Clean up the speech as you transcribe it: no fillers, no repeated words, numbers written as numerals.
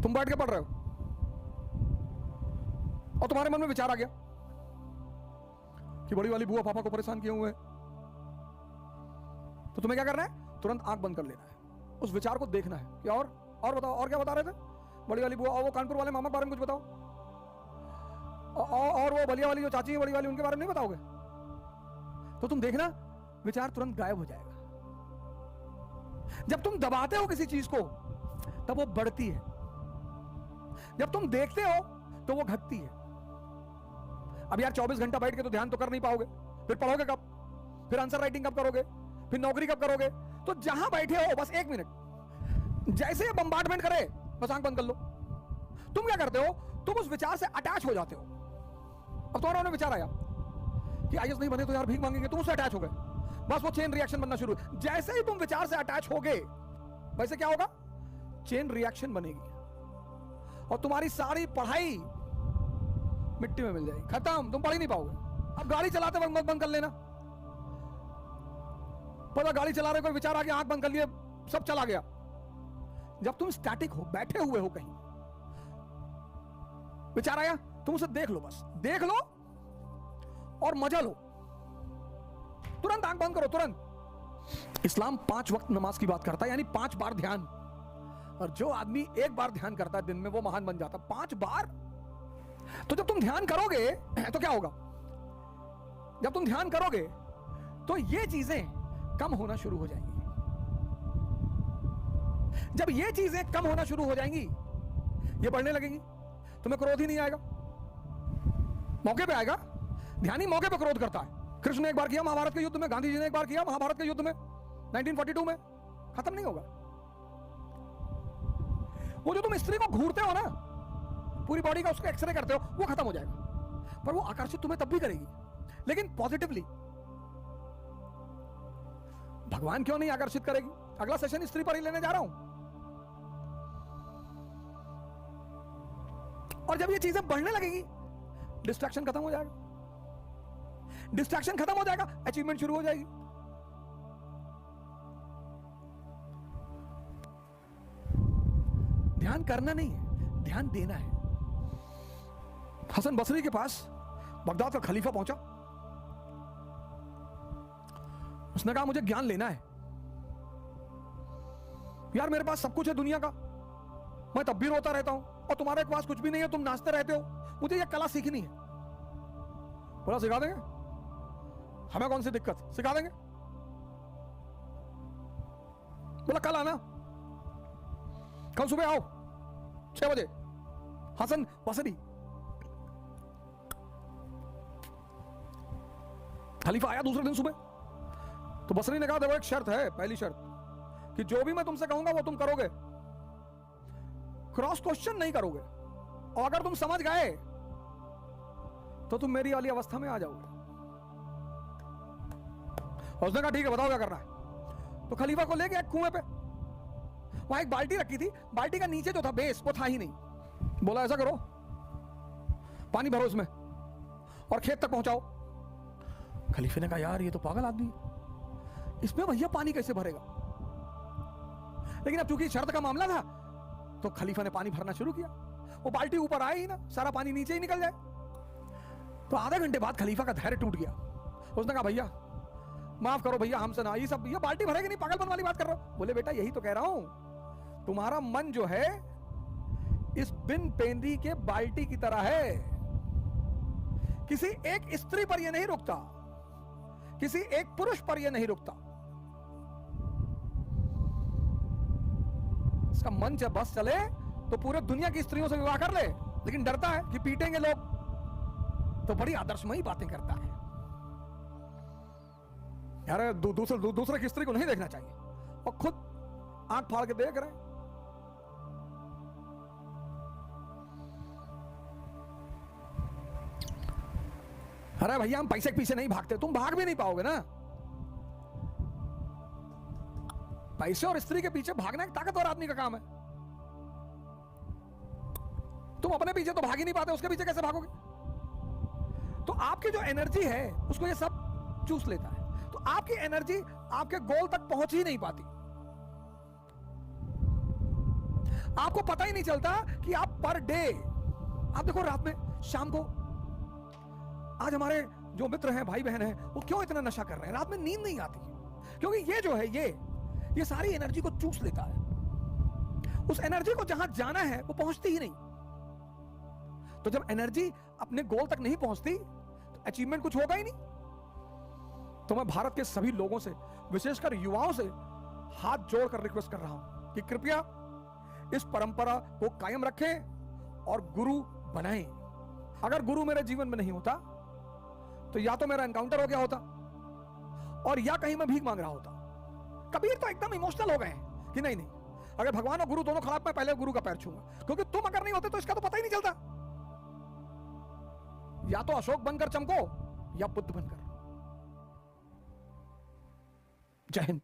तुम बैठ के पढ़ रहे हो और तुम्हारे मन में विचार आ गया कि बड़ी वाली बुआ पापा को परेशान किए हुए हैं, तो तुम्हें क्या करना है? तुरंत आंख बंद कर लेना है, उस विचार को देखना है कि और बताओ, और क्या बता रहे थे? बड़ी वाली बुआ और वो कानपुर वाले मामा के बारे में कुछ बताओ, और वो बलिया वाली जो चाची है बड़ी वाली, उनके बारे में नहीं बताओगे? तो तुम देखना विचार तुरंत गायब हो जाएगा। जब तुम दबाते हो किसी चीज को तब वो बढ़ती है, जब तुम देखते हो तो वो घटती है। अब यार 24 घंटा बैठ के तो ध्यान तो कर नहीं पाओगे, फिर पढ़ोगे कब? फिर आंसर राइटिंग कब करोगे? फिर नौकरी कब करोगे? तो जहां बैठे हो बस 1 मिनट, जैसे बम्बार्डमेंट करे बस आंख बंद कर लो। तुम क्या करते हो? तुम उस विचार से अटैच हो जाते हो। अब तुम्हारा विचार आया कि आईएएस नहीं बने तो यार भीख मांगेंगे, तुम उससे अटैच हो गए, बस वो चेन रिएक्शन बनना शुरू। जैसे ही तुम विचार से अटैच होगे वैसे क्या होगा? चेन रिएक्शन बनेगी और तुम्हारी सारी पढ़ाई मिट्टी में मिल जाएगी, खत्म, तुम पढ़ ही नहीं पाओगे। अब गाड़ी चलाते वक्त बंद कर लेना, पता गाड़ी चला रहे कोई विचार आ गया, आंख बंद कर लिए, सब चला गया। जब तुम स्टैटिक हो, बैठे हुए हो कहीं, विचार आया, तुम उसे देख लो, बस देख लो और मजा लो, तुरंत आंख बंद करो, तुरंत। इस्लाम 5 वक्त नमाज की बात करता है, यानी 5 बार ध्यान। और जो आदमी 1 बार ध्यान करता है दिन में वो महान बन जाता है। 5 बार। तो जब तुम ध्यान करोगे तो क्या होगा? जब तुम ध्यान करोगे तो ये चीजें कम होना शुरू हो जाएंगी। जब ये चीजें कम होना शुरू हो जाएंगी, ये बढ़ने लगेंगी, तुम्हें क्रोध ही नहीं आएगा, मौके पे आएगा। ध्यान ही मौके पे क्रोध करता है। कृष्ण ने एक बार किया महाभारत के युद्ध में, गांधी जी ने एक बार किया महाभारत के युद्ध में 1942 में, खत्म नहीं होगा। वो जो तुम स्त्री को घूरते हो ना, पूरी बॉडी का उसको एक्सरे करते हो, वो खत्म हो जाएगा। पर वो आकर्षित तुम्हें तब भी करेगी, लेकिन पॉजिटिवली। भगवान क्यों नहीं आकर्षित करेगी? अगला सेशन स्त्री पर ही लेने जा रहा हूं। और जब ये चीजें बढ़ने लगेगी, डिस्ट्रैक्शन खत्म हो जाएगा, डिस्ट्रैक्शन खत्म हो जाएगा, अचीवमेंट शुरू हो जाएगी। ध्यान करना नहीं है, ध्यान देना है। हसन बसरी के पास बगदाद का खलीफा पहुंचा, उसने कहा मुझे ज्ञान लेना है यार, मेरे पास सब कुछ है दुनिया का, मैं तब भी रोता रहता हूं, और तुम्हारे पास कुछ भी नहीं है, तुम नाचते रहते हो, मुझे यह कला सीखनी है। बोला सिखा देंगे, हमें कौन सी दिक्कत, सिखा देंगे। बोला कल आना, कल सुबह आओ 6 बजे। हसन बसरी खलीफा आया दूसरे दिन सुबह, तो बसरी ने कहा देखो एक शर्त है, पहली शर्त कि जो भी मैं तुमसे कहूंगा वो तुम करोगे, क्रॉस क्वेश्चन नहीं करोगे, और अगर तुम समझ गए तो तुम मेरी वाली अवस्था में आ जाओगे। और उसने कहा ठीक है बताओ क्या करना है। तो खलीफा को ले गया कुएं पे, वहां एक बाल्टी रखी थी, बाल्टी का नीचे जो था बेस वो था ही नहीं। बोला ऐसा करो, पानी भरो इसमें और खेत तक पहुंचाओ। खलीफे ने कहा यार ये तो पागल आदमी है, इसमें भैया पानी कैसे भरेगा? लेकिन अब चूंकि शर्त का मामला था तो खलीफा ने पानी भरना शुरू किया। वो बाल्टी ऊपर आए ही ना, सारा पानी नीचे ही निकल जाए। तो आधे घंटे बाद खलीफा का धैर्य टूट गया। उसने कहा भैया माफ करो भैया, हमसे ना, ये सब ये बाल्टी भरेगी नहीं, पागलपन वाली बात कर रहे हो। बोले बेटा यही तो कह रहा हूं, तुम्हारा मन जो है इस बिन पेंदी के बाल्टी की तरह है, किसी एक स्त्री पर यह नहीं रुकता, किसी एक पुरुष पर यह नहीं रुकता। इसका मन जब बस चले तो पूरे दुनिया की स्त्रियों से विवाह कर ले, लेकिन डरता है कि पीटेंगे लोग, तो बड़ी आदर्शमयी बातें करता है। यार दूसरे की स्त्री को नहीं देखना चाहिए, और खुद आंख फाड़ के देख रहे। अरे भैया हम पैसे के पीछे नहीं भागते, तुम भाग भी नहीं पाओगे ना। पैसे और स्त्री के पीछे भागना एक ताकतवर आदमी का काम है। तुम अपने पीछे तो भाग ही नहीं पाते, उसके पीछे कैसे भागोगे? तो आपकी जो एनर्जी है उसको ये सब चूस लेता है, तो आपकी एनर्जी आपके गोल तक पहुंच ही नहीं पाती। आपको पता ही नहीं चलता कि आप पर डे, आप देखो रात में, शाम को, आज हमारे जो मित्र हैं, भाई बहन हैं, वो क्यों इतना नशा कर रहे हैं? रात में नींद नहीं आती, क्योंकि ये जो है ये सारी एनर्जी को चूस लेता है। उस एनर्जी को जहां जाना है वो पहुंचती ही नहीं। तो जब एनर्जी अपने गोल तक नहीं पहुंचती तो अचीवमेंट कुछ होगा ही नहीं। तो मैं भारत के सभी लोगों से, विशेषकर युवाओं से हाथ जोड़कर रिक्वेस्ट कर रहा हूं कि कृपया इस परंपरा को कायम रखें और गुरु बनाएं। अगर गुरु मेरे जीवन में नहीं होता तो या तो मेरा एनकाउंटर हो गया होता और या कहीं मैं भीख मांग रहा होता। कबीर तो एकदम इमोशनल हो गए हैं कि नहीं नहीं, अगर भगवान और गुरु दोनों खराब, मैं पहले गुरु का पैर छूंगा, क्योंकि तुम अगर नहीं होते तो इसका तो पता ही नहीं चलता। या तो अशोक बनकर चमको या बुद्ध बनकर। जय हिंद।